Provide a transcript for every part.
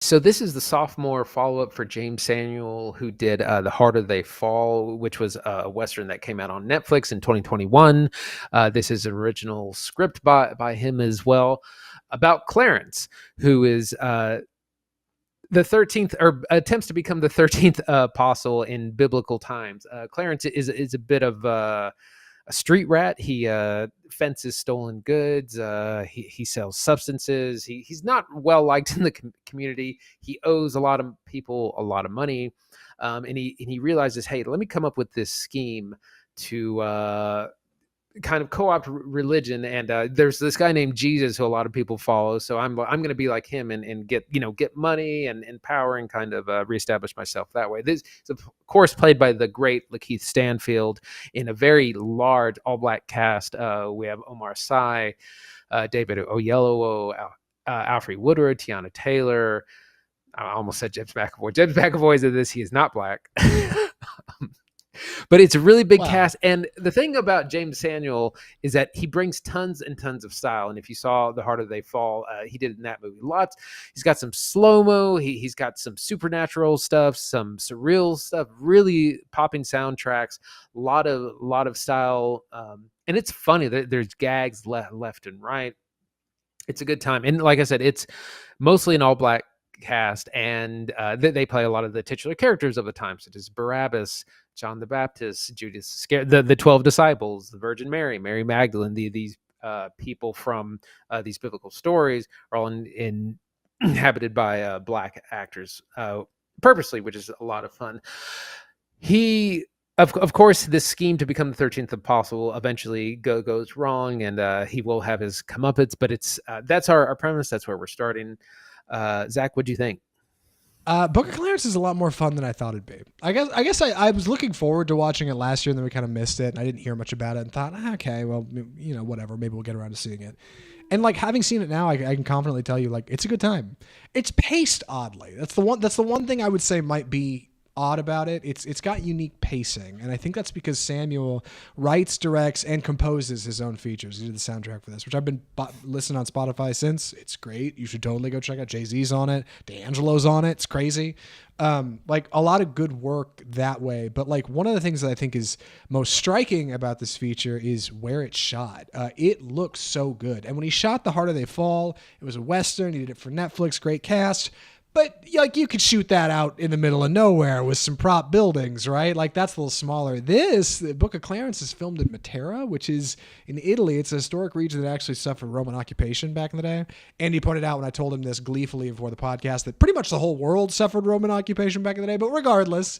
So this is the sophomore follow-up for Jeymes Samuel, who did The Harder They Fall, which was a Western that came out on Netflix in 2021. This is an original script by him as well, about Clarence, who is the 13th, or attempts to become the 13th apostle in biblical times. Clarence is a bit of a street rat. He fences stolen goods. He sells substances. He's not well liked in the community. He owes a lot of people a lot of money, and he realizes, hey, let me come up with this scheme to kind of co-opt religion. And there's this guy named Jesus who a lot of people follow, so I'm going to be like him, and get money and power, and kind of reestablish myself that way. This is of course played by the great Lakeith Stanfield in a very large all black cast. We have Omar Sy, David Oyelowo, Alfre Woodard, Tiana Taylor. I almost said James McAvoy. James McAvoy is in this. He is not black. But it's a really big Wow. cast. And the thing about Jeymes Samuel is that he brings tons and tons of style. And if you saw The Harder They Fall, he did in that movie lots. He's got some slow-mo. He's got some supernatural stuff, some surreal stuff, really popping soundtracks, a lot of style. And it's funny. There's gags left and right. It's a good time. And like I said, it's mostly an all-black cast, and they play a lot of the titular characters of the time, such as Barabbas, John the Baptist, Judas Iscariot, the 12 disciples, the Virgin Mary, Mary Magdalene. These people from these biblical stories are all inhabited by black actors, purposely, which is a lot of fun. He of course, this scheme to become the 13th apostle eventually goes wrong, and he will have his comeuppance. But it's that's our premise. That's where we're starting. Zach, what do you think? Book of Clarence is a lot more fun than I thought it'd be. I was looking forward to watching it last year, and then we kind of missed it, and I didn't hear much about it, and thought, okay, well, whatever, maybe we'll get around to seeing it. And like having seen it now, I can confidently tell you, like, it's a good time. It's paced oddly. That's the one. That's the one thing I would say might be odd about it. It's got unique pacing, and I think that's because Samuel writes, directs, and composes his own features. He did the soundtrack for this, which I've been listening on Spotify since. It's great. You should totally go check out. Jay-Z's on it. D'Angelo's on it. It's crazy. Like a lot of good work that way. But like one of the things that I think is most striking about this feature is where it's shot. It looks so good. And when he shot The Harder They Fall, it was a Western. He did it for Netflix. Great cast. But like you could shoot that out in the middle of nowhere with some prop buildings, right? Like that's a little smaller. The Book of Clarence is filmed in Matera, which is in Italy. It's a historic region that actually suffered Roman occupation back in the day. And he pointed out when I told him this gleefully before the podcast that pretty much the whole world suffered Roman occupation back in the day. But regardless,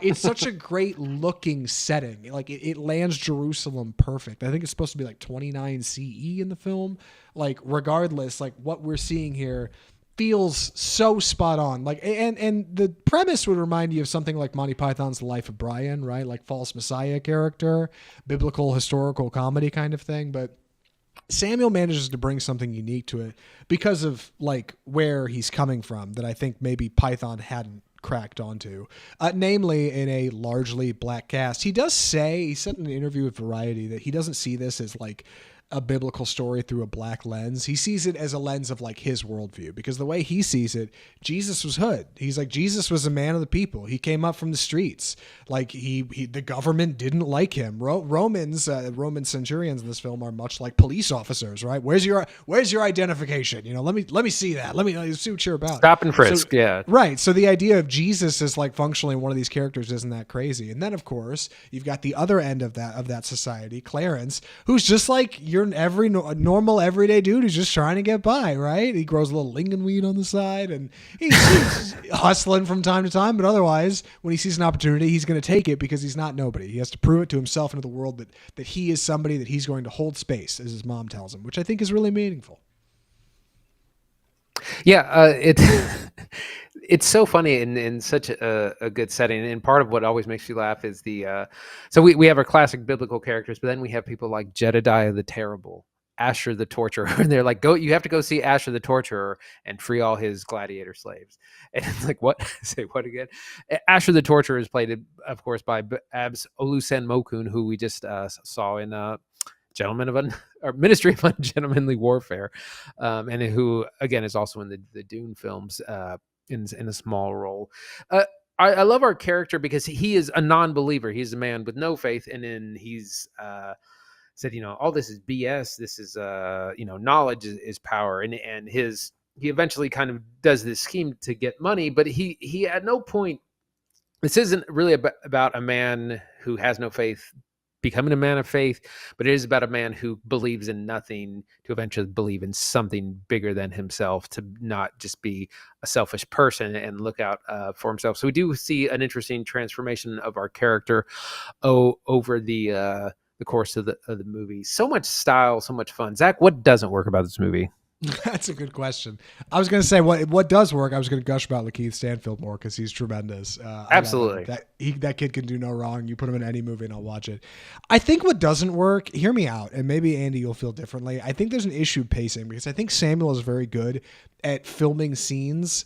it's such a great looking setting. Like it lands Jerusalem perfect. I think it's supposed to be like 29 CE in the film. Like regardless, like what we're seeing here feels so spot on. Like and the premise would remind you of something like Monty Python's The Life of Brian, right? Like false messiah character, biblical historical comedy kind of thing. But Samuel manages to bring something unique to it because of like where he's coming from that I think maybe Python hadn't cracked onto, namely in a largely black cast. He said in an interview with Variety that he doesn't see this as like a biblical story through a black lens. He sees it as a lens of like his worldview, because the way he sees it, Jesus was hood. He's like, Jesus was a man of the people. He came up from the streets. Like the government didn't like him. Roman centurions in this film are much like police officers, right? Where's your identification? Let me see that. Let me see what you're about. Stop and So frisk. Yeah. right. So the idea of Jesus as like functionally one of these characters isn't that crazy. And then of course you've got the other end of that society, Clarence, who's just like your every normal everyday dude who's just trying to get by, right? He grows a little lingonweed on the side, and he's hustling from time to time. But otherwise, when he sees an opportunity, he's going to take it because he's not nobody. He has to prove it to himself and to the world that he is somebody, that he's going to hold space, as his mom tells him, which I think is really meaningful. Yeah, it's so funny in such a good setting. And part of what always makes you laugh is so we have our classic biblical characters, but then we have people like Jedediah the Terrible, Asher the Torturer, and they're like, you have to go see Asher the Torturer and free all his gladiator slaves. And it's like, what? Say what again? Asher the Torturer is played, of course, by Abs Olusen Mokun, who we just saw in or Ministry of Ungentlemanly Warfare, and who again is also in the Dune films. in a small role. Uh, I love our character because he is a non-believer. He's a man with no faith, and then he's said, all this is BS. This is knowledge is power, and he eventually kind of does this scheme to get money, but he at no point, this isn't really about a man who has no faith becoming a man of faith, but it is about a man who believes in nothing to eventually believe in something bigger than himself, to not just be a selfish person and look out for himself. So we do see an interesting transformation of our character over the course of the movie. So much style, so much fun. Zach, what doesn't work about this movie? That's a good question. I was going to say what does work. I was going to gush about Lakeith Stanfield more because he's tremendous. Absolutely. That kid can do no wrong. You put him in any movie and I'll watch it. I think what doesn't work, hear me out, and maybe Andy, you'll feel differently. I think there's an issue pacing because I think Samuel is very good at filming scenes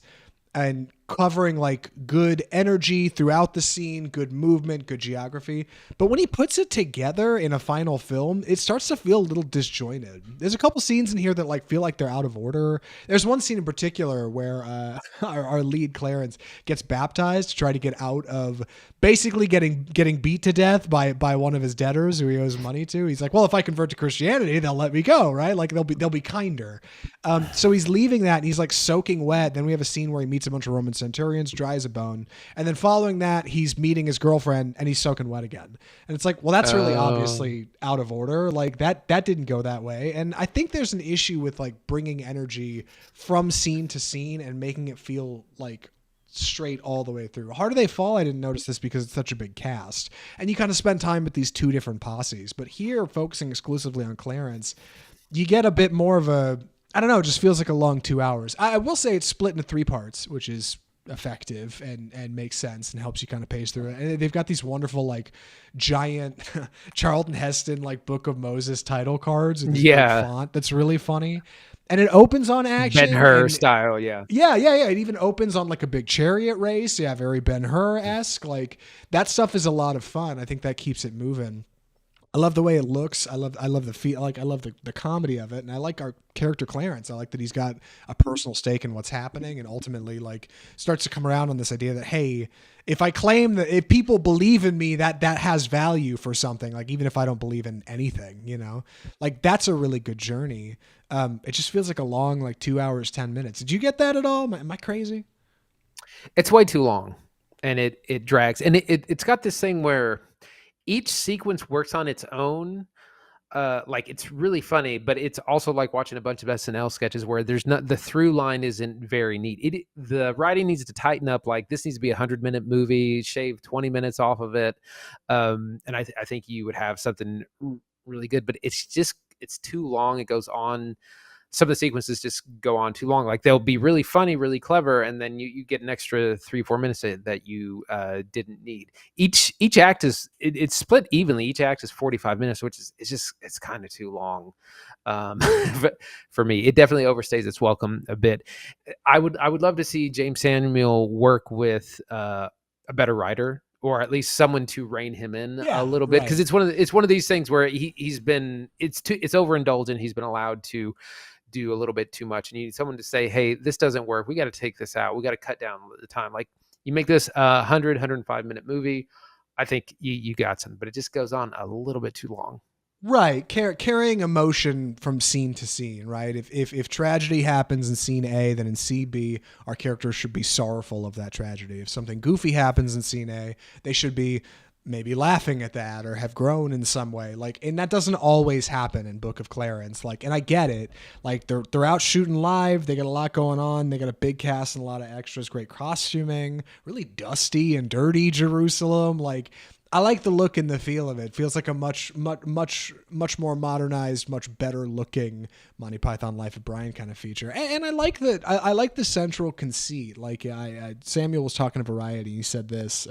and covering like good energy throughout the scene, good movement, good geography. But when he puts it together in a final film, it starts to feel a little disjointed. There's a couple scenes in here that like feel like they're out of order. There's one scene in particular where our lead Clarence gets baptized to try to get out of basically getting beat to death by one of his debtors who he owes money to. He's like, well, if I convert to Christianity, they'll let me go, right? Like they'll be kinder. So he's leaving that and he's like soaking wet. Then we have a scene where he meets a bunch of Roman centurions, dries a bone, and then following that he's meeting his girlfriend and he's soaking wet again. And it's like, well, that's really obviously out of order. Like that didn't go that way. And I think there's an issue with like bringing energy from scene to scene and making it feel like straight all the way through. Harder They Fall, I didn't notice this because it's such a big cast and you kind of spend time with these two different posses, but here focusing exclusively on Clarence, you get a bit more of a, I don't know, it just feels like a long 2 hours. I will say it's split into 3 parts, which is effective and makes sense and helps you kind of pace through it. And they've got these wonderful like giant Charlton Heston like Book of Moses title cards in this big font that's really funny. And it opens on action. Ben-Hur style, yeah. Yeah. It even opens on like a big chariot race. Yeah, very Ben-Hur-esque. Like that stuff is a lot of fun. I think that keeps it moving. I love the way it looks. I love the feel. Like I love the comedy of it, and I like our character Clarence. I like that he's got a personal stake in what's happening, and ultimately like starts to come around on this idea that hey, if I claim that if people believe in me, that has value for something. Like even if I don't believe in anything, like that's a really good journey. It just feels like a long like 2 hours 10 minutes. Did you get that at all? Am I crazy? It's way too long, and it drags, and it's got this thing where each sequence works on its own. Like it's really funny, but it's also like watching a bunch of SNL sketches where there's not, the through line isn't very neat. The writing needs to tighten up. Like this needs to be 100-minute movie, shave 20 minutes off of it. And I think you would have something really good, but it's too long. It goes on. Some of the sequences just go on too long. Like they'll be really funny, really clever, and then you get an extra 3-4 minutes that you didn't need. Each act is it's split evenly. Each act is 45 minutes, which is it's kind of too long. For me, it definitely overstays its welcome a bit. I would love to see Jeymes Samuel work with a better writer, or at least someone to rein him in a little bit, because it's one of these things where it's overindulgent. He's been allowed to do a little bit too much, and you need someone to say, hey, this doesn't work, we got to take this out, we got to cut down the time. Like you make this 105 minute movie, I think you got something, but it just goes on a little bit too long. Right. Carrying emotion from scene to scene, right? If tragedy happens in scene A, then in scene B, our characters should be sorrowful of that tragedy. If something goofy happens in scene A, they should be maybe laughing at that or have grown in some way. Like, and that doesn't always happen in Book of Clarence. Like, and I get it. Like they're out shooting live. They got a lot going on. They got a big cast and a lot of extras, great costuming, really dusty and dirty Jerusalem. Like, I like the look and the feel of it. Feels like a much more modernized, much better looking Monty Python Life of Brian kind of feature. And I like that. I like the central conceit. Like Samuel was talking to Variety. He said this,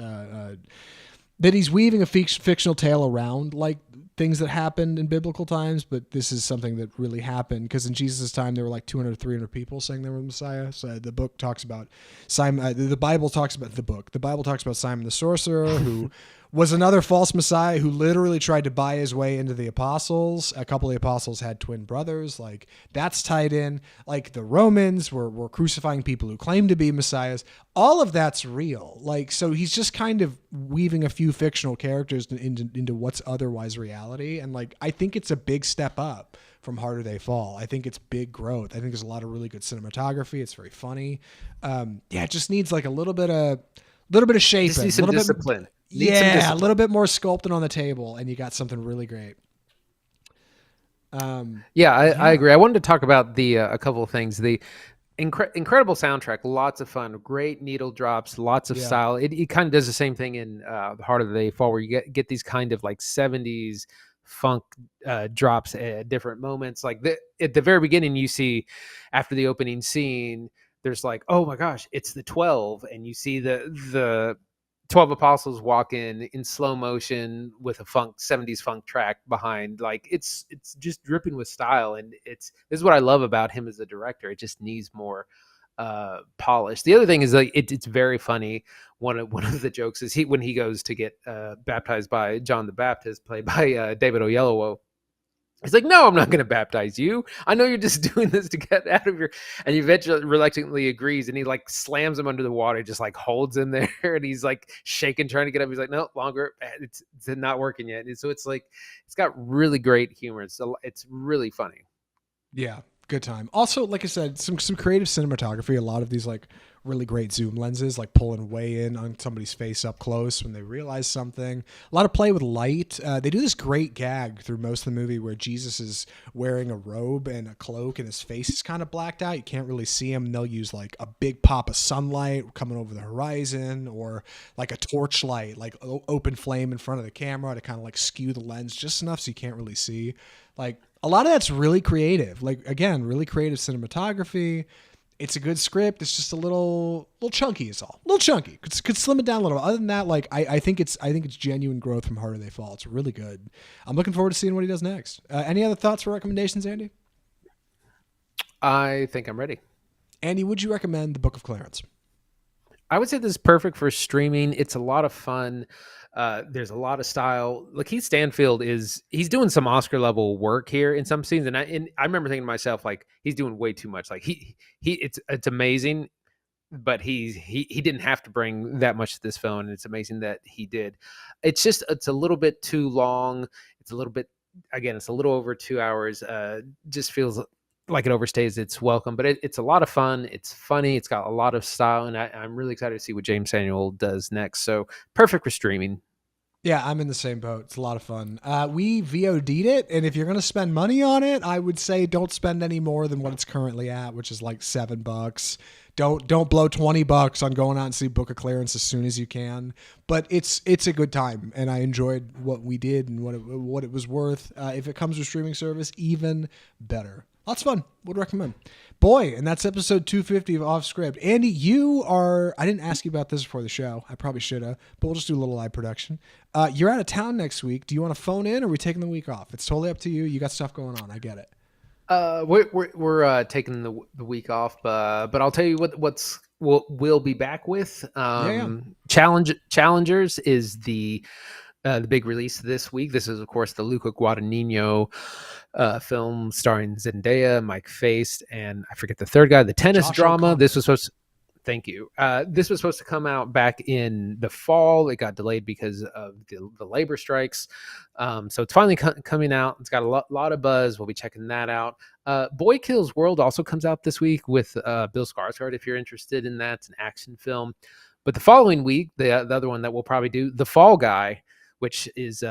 that he's weaving a fictional tale around like things that happened in biblical times, but this is something that really happened because in Jesus' time there were like 200, 300 people saying they were the Messiah. So the book talks about Simon. The Bible talks about the book. The Bible talks about Simon the sorcerer, who was another false Messiah who literally tried to buy his way into the apostles. A couple of the apostles had twin brothers. Like that's tied in. Like the Romans were crucifying people who claimed to be messiahs. All of that's real. Like, so he's just kind of weaving a few fictional characters into what's otherwise reality. And like, I think it's a big step up from Harder They Fall. I think it's big growth. I think there's a lot of really good cinematography. It's very funny. Yeah, it just needs like a little bit of shaping, Just need some discipline. Yeah, a little bit more sculpting on the table, and you got something really great. Yeah, I agree. I wanted to talk about the a couple of things. The incredible soundtrack, lots of fun, great needle drops, lots of style. It kind of does the same thing in The Harder They Fall, where you get these kind of like 70s funk drops at different moments. Like at the very beginning, you see after the opening scene, there's like, oh my gosh, it's the 12, and you see the 12 apostles walk in slow motion with a 70s funk track behind. Like it's just dripping with style, and this is what I love about him as a director. It just needs more polish. The other thing is like it's very funny. One of the jokes is when he goes to get baptized by John the Baptist, played by David Oyelowo. He's like, no, I'm not going to baptize you. I know you're just doing this to get out of your. And he eventually reluctantly agrees, and he like slams him under the water, just like holds him there, and he's like shaking, trying to get up. He's like, no, longer. It's not working yet. And so it's like it's got really great humor. It's really funny. Yeah, good time. Also, like I said, some creative cinematography. A lot of these like really great zoom lenses, like pulling way in on somebody's face up close when they realize something. A lot of play with light. They do this great gag through most of the movie where Jesus is wearing a robe and a cloak, and his face is kind of blacked out. You can't really see him. And they'll use like a big pop of sunlight coming over the horizon, or like a torchlight, like open flame in front of the camera to kind of like skew the lens just enough so you can't really see. Like a lot of that's really creative. Like again, really creative cinematography. It's a good script. It's just a little chunky is all. A little chunky. Could slim it down a little. Other than that, like I think it's genuine growth from Harder They Fall. It's really good. I'm looking forward to seeing what he does next. Any other thoughts or recommendations, Andy? I think I'm ready. Andy, would you recommend the Book of Clarence? I would say this is perfect for streaming. It's a lot of fun. There's a lot of style. Lakeith Stanfield he's doing some Oscar level work here in some scenes, and I remember thinking to myself, like, he's doing way too much. Like it's amazing, but he didn't have to bring that much to this film, and it's amazing that he did. It's a little bit too long. It's a little bit, again, it's a little over 2 hours. Just feels like it overstays its welcome, but it's a lot of fun. It's funny. It's got a lot of style, and I'm really excited to see what Jeymes Samuel does next. So perfect for streaming. Yeah, I'm in the same boat. It's a lot of fun. We VOD'd it, and if you're going to spend money on it, I would say don't spend any more than what it's currently at, which is like $7. Don't blow $20 on going out and see Book of Clarence as soon as you can. But it's a good time, and I enjoyed what we did and what it was worth. If it comes with streaming service, even better. Lots of fun. Would recommend. Boy, and that's episode 250 of Off Script. Andy, I didn't ask you about this before the show. I probably should have, but we'll just do a little live production. You're out of town next week. Do you want to phone in, or are we taking the week off? It's totally up to you. You got stuff going on. I get it. We're taking the week off, but I'll tell you what we'll be back with. Challengers is the big release this week. This is, of course, the Luca Guadagnino film starring Zendaya, Mike Faist, and I forget the third guy. The tennis Josh drama. O'Connor. This was supposed. Thank you. This was supposed to come out back in the fall. It got delayed because of the labor strikes. So it's finally coming out. It's got a lot of buzz. We'll be checking that out. Boy Kills World also comes out this week with Bill Skarsgård, if you're interested in that. It's an action film. But the following week, the other one that we'll probably do, The Fall Guy, which is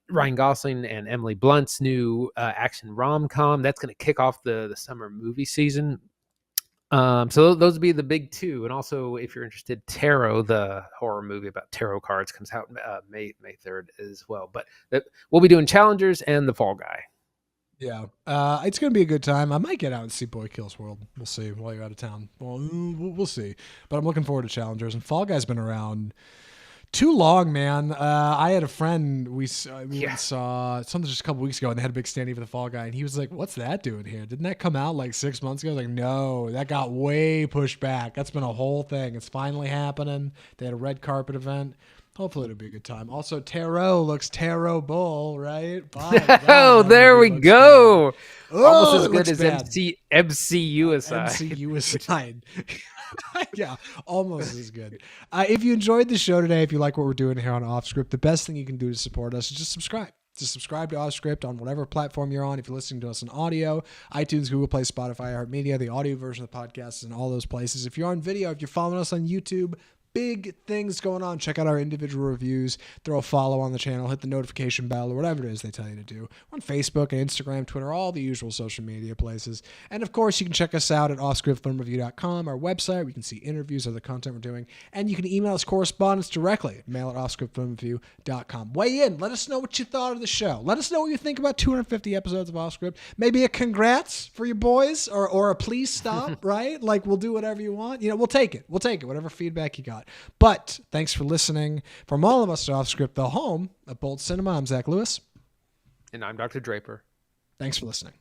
Ryan Gosling and Emily Blunt's new action rom-com. That's going to kick off the summer movie season. So those would be the big two. And also, if you're interested, Tarot, the horror movie about tarot cards, comes out May 3rd as well. But we'll be doing Challengers and The Fall Guy. Yeah, it's going to be a good time. I might get out and see Boy Kills World. We'll see while you're out of town. Well, we'll see. But I'm looking forward to Challengers. And Fall Guy's been around Too long, man. I had a friend we went Yeah. and saw something just a couple weeks ago, and they had a big standee for the Fall Guy, and he was like, "What's that doing here? Didn't that come out like 6 months ago?" I was like, "No, that got way pushed back. That's been a whole thing. It's finally happening." They had a red carpet event. Hopefully, it'll be a good time. Also, Tarot looks terrible, right? By God, Oh, that there movie we looks bad. go. Almost Oh, as it good looks as bad. MCU aside. MCU aside. Yeah, almost as good. If you enjoyed the show today, if you like what we're doing here on Offscript, the best thing you can do to support us is just subscribe. Just subscribe to Offscript on whatever platform you're on. If you're listening to us in audio, iTunes, Google Play, Spotify, iHeartMedia, the audio version of the podcast is in all those places. If you're on video, if you're following us on YouTube, big things going on. Check out our individual reviews. Throw a follow on the channel. Hit the notification bell or whatever it is they tell you to do. We're on Facebook and Instagram, Twitter, all the usual social media places. And of course, you can check us out at offscriptfilmreview.com, our website, where you can see interviews of the content we're doing. And you can email us correspondence directly at mail@offscriptfilmreview.com. Weigh in. Let us know what you thought of the show. Let us know what you think about 250 episodes of Offscript. Maybe a congrats for your boys or a please stop, right? Like, we'll do whatever you want. We'll take it. We'll take it, whatever feedback you got. But thanks for listening. From all of us at Offscript, the home of Bold Cinema, I'm Zach Lewis. And I'm Dr. Draper. Thanks for listening.